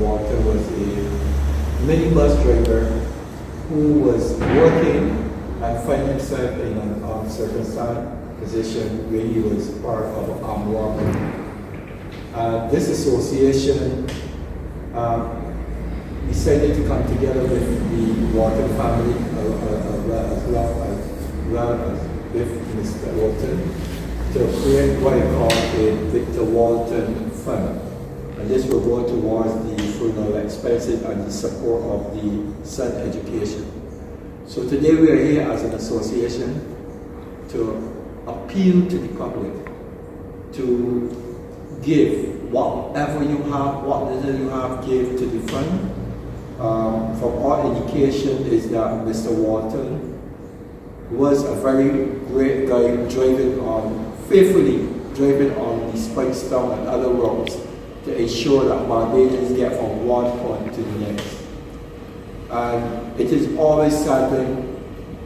Walton was a minibus driver who was working and found himself in an uncircumcised position where he was part of an armed robbery. This association decided to come together with the Walton family as well as with Mr. Walton to create what I call a Victor Walton fund. And this will go towards the funeral expenses and the support of the son education. So today we are here as an association to appeal to the public to give whatever you have, what little you have, give to the fund. From our indication is that Mr. Walton was a very great guy, faithfully driving on the Spikestown and other roads to ensure that Barbadians get from one point to the next. And it is always sad when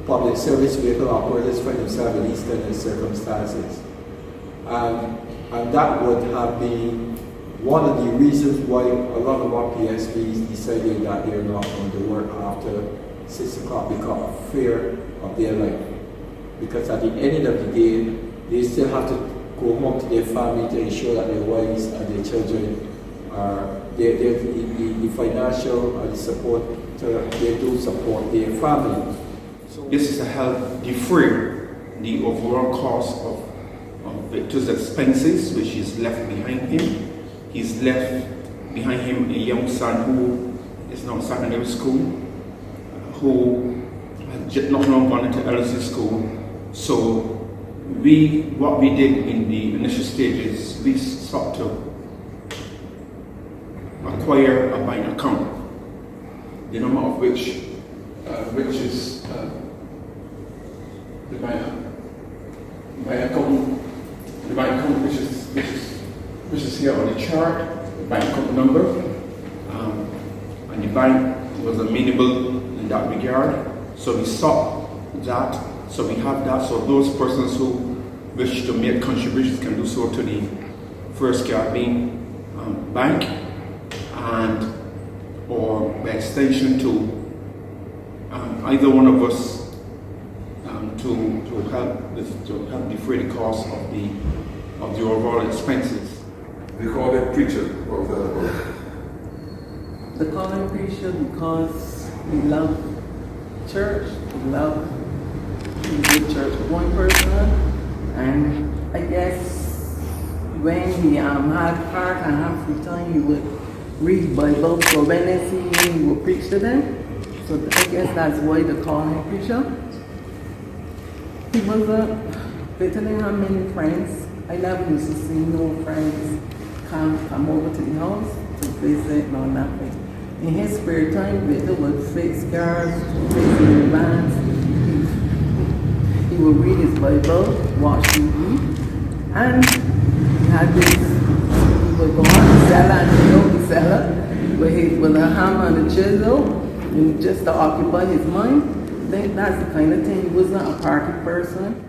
public service vehicle operators find themselves in these kind of circumstances. And that would have been one of the reasons why a lot of our PSVs decided that they're not going to work after 6 o'clock because of fear of their life. Because at the end of the day, they still have to go home to their family to ensure that their wives and their children are, the financial and the support, they do support their family. So this is to help defray the overall cost of Victor's expenses, which is left behind him. He's left behind him a young son who is now in secondary school, who has not long gone into elementary school. So what we did in the initial stages, we sought to acquire a bank account, the number of which is the bank account which is here on the chart, the bank account number, and the bank was amenable in that regard. So we sought that, so we have that, so those persons who wish to make contributions can do so to the First Caribbean Bank, and or by extension to either one of us to help defray the cost of the overall expenses. They call it preacher. What was that about? They call him preacher because we love church, we love the church of one person, and I guess when he had part and have free time, he would read Bible. So when they see him, he would preach to them. So I guess that's why they call him preacher. He was Victor didn't have many friends. I never used to see no friends come over to the house to visit, no nothing. In his spare time, Victor would fix cars, fix the vans. He would read his Bible, watch TV, and he had this, he would go on the cellar, and you know the cellar, with a hammer and a chisel, and just to occupy his mind. I think that's the kind of thing. He wasn't a party person.